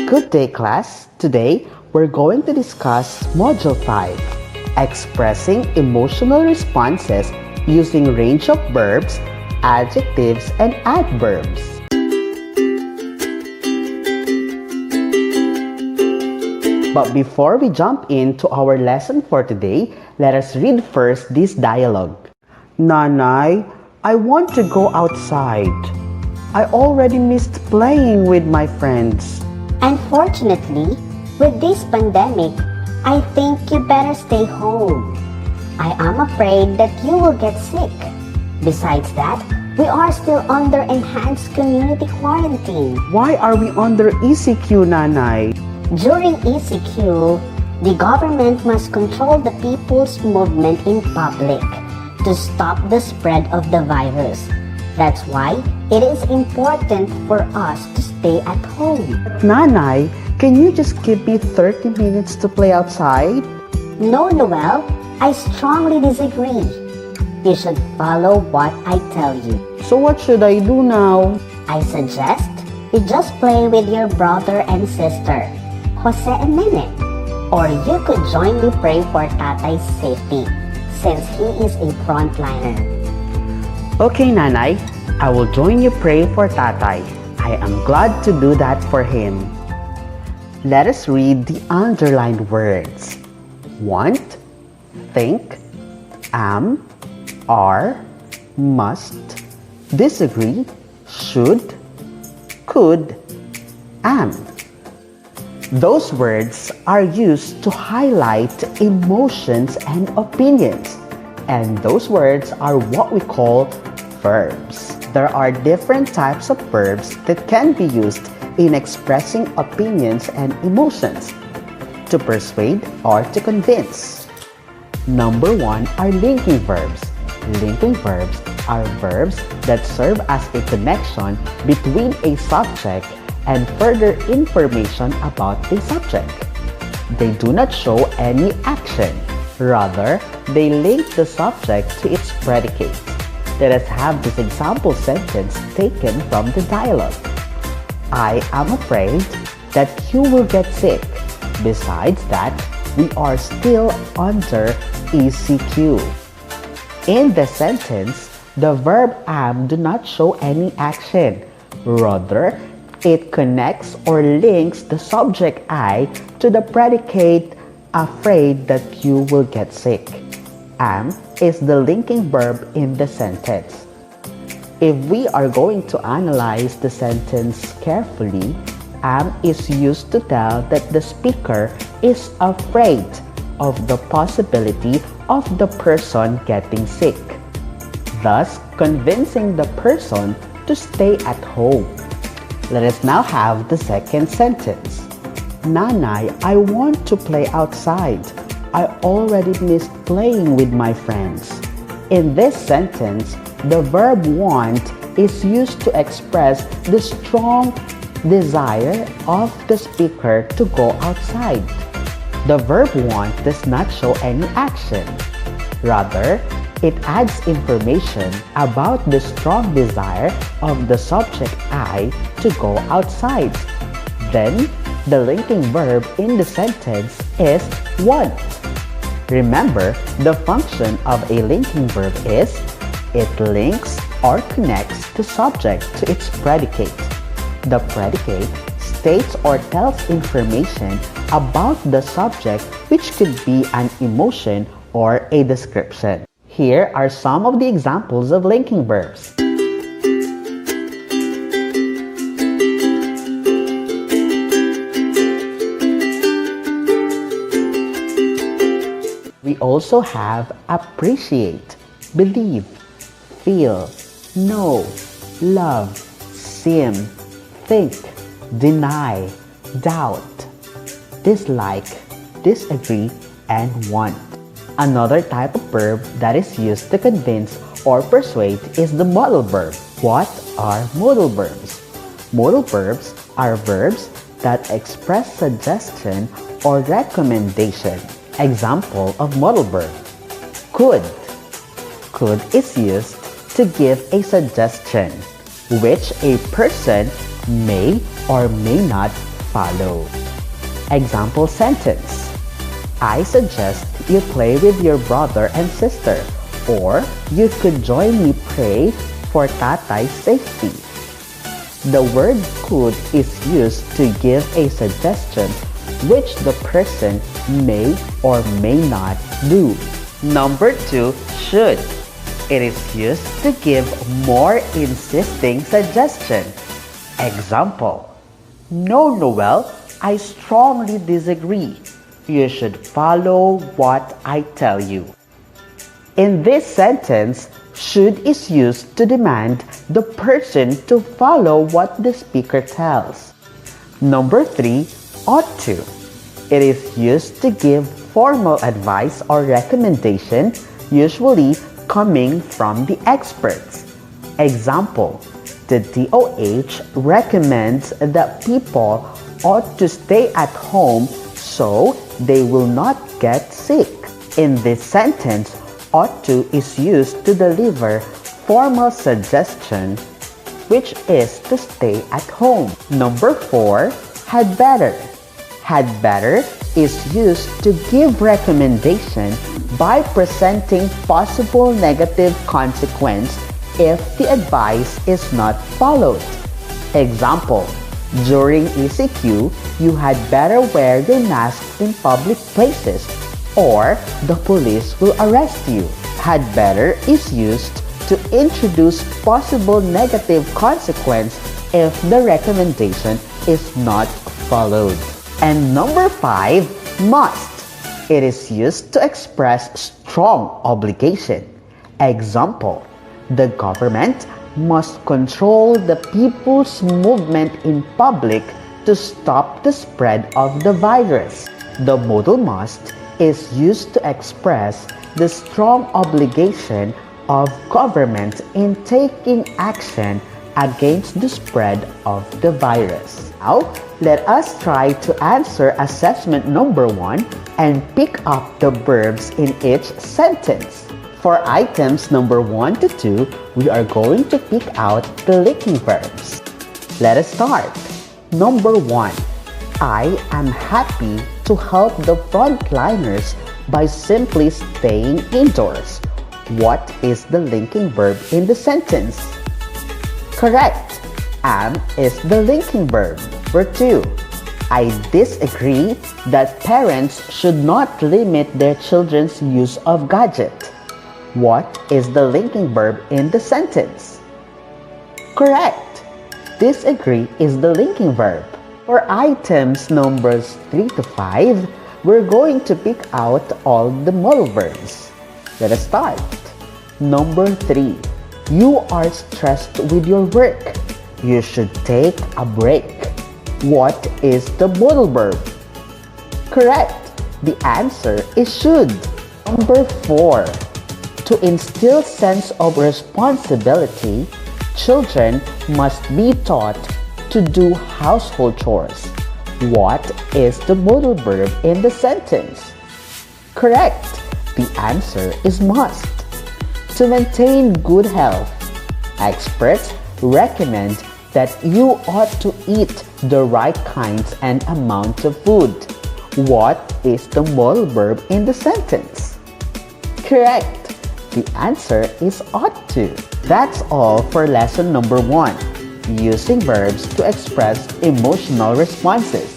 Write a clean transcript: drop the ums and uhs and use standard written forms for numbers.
Good day, class. Today, we're going to discuss Module 5, expressing emotional responses using range of verbs, adjectives, and adverbs. But before we jump into our lesson for today, let us read first this dialogue. Nanay, I want to go outside. I already missed playing with my friends. Unfortunately, with this pandemic, I think you better stay home. I am afraid that you will get sick. Besides that, we are still under enhanced community quarantine. Why are we under ECQ, Nanay? During ECQ, the government must control the people's movement in public to stop the spread of the virus. That's why it is important for us to stay at home. Nanay, can you just give me 30 minutes to play outside? No, Noel, I strongly disagree. You should follow what I tell you. So what should I do now? I suggest you just play with your brother and sister, Jose and Nene. Or you could join me pray for Tatay's safety, since he is a frontliner. Okay, Nanay, I will join you pray for Tatay. I am glad to do that for him. Let us read the underlined words. Want, think, am, are, must, disagree, should, could, am. Those words are used to highlight emotions and opinions, and those words are what we call verbs. There are different types of verbs that can be used in expressing opinions and emotions, to persuade or to convince. Number 1 are linking verbs. Linking verbs are verbs that serve as a connection between a subject and further information about the subject. They do not show any action. Rather, they link the subject to its predicate. Let us have this example sentence taken from the dialogue. I am afraid that you will get sick. Besides that, we are still under ECQ. In the sentence, the verb am do not show any action. Rather, it connects or links the subject I to the predicate afraid that you will get sick. Am is the linking verb in the sentence. If we are going to analyze the sentence carefully, am is used to tell that the speaker is afraid of the possibility of the person getting sick, thus convincing the person to stay at home. Let us now have the second sentence. Nanay, I want to play outside. I already missed playing with my friends. In this sentence, the verb want is used to express the strong desire of the speaker to go outside. The verb want does not show any action. Rather, it adds information about the strong desire of the subject I to go outside. Then, the linking verb in the sentence is want. Remember, the function of a linking verb is it links or connects the subject to its predicate. The predicate states or tells information about the subject, which could be an emotion or a description. Here are some of the examples of linking verbs. We also have appreciate, believe, feel, know, love, seem, think, deny, doubt, dislike, disagree, and want. Another type of verb that is used to convince or persuade is the modal verb. What are modal verbs? Modal verbs are verbs that express suggestion or recommendation. Example of modal verb. Could. Could is used to give a suggestion, which a person may or may not follow. Example sentence. I suggest you play with your brother and sister, or you could join me pray for Tatay's safety. The word could is used to give a suggestion which the person may or may not do. Number 2, should. It is used to give more insisting suggestion. Example. No, Noel, I strongly disagree. You should follow what I tell you. In this sentence, should is used to demand the person to follow what the speaker tells. Number 3, ought to. It is used to give formal advice or recommendation, usually coming from the experts. Example, the DOH recommends that people ought to stay at home so they will not get sick. In this sentence, ought to is used to deliver formal suggestion, which is to stay at home. Number 4, had better. Had better is used to give recommendation by presenting possible negative consequence if the advice is not followed. Example, during ECQ, you had better wear your mask in public places or the police will arrest you. Had better is used to introduce possible negative consequence if the recommendation is not followed. And number 5, must. It is used to express strong obligation. Example, the government must control the people's movement in public to stop the spread of the virus. The modal must is used to express the strong obligation of government in taking action against the spread of the virus. Now, let us try to answer assessment number 1 and pick up the verbs in each sentence. For items number 1 to 2, we are going to pick out the linking verbs. Let us start. Number 1, I am happy to help the frontliners by simply staying indoors. What is the linking verb in the sentence? Correct. Am is the linking verb. Number 2, I disagree that parents should not limit their children's use of gadget. What is the linking verb in the sentence? Correct. Disagree is the linking verb. For items numbers 3 to 5, we're going to pick out all the modal verbs. Let us start. Number 3, you are stressed with your work. You should take a break. What is the modal verb? Correct. The answer is should. Number 4, to instill sense of responsibility, children must be taught to do household chores. What is the modal verb in the sentence? Correct. The answer is must. To maintain good health, experts recommend that you ought to eat the right kinds and amounts of food. What is the modal verb in the sentence? Correct. The answer is ought to. That's all for lesson number 1, using verbs to express emotional responses.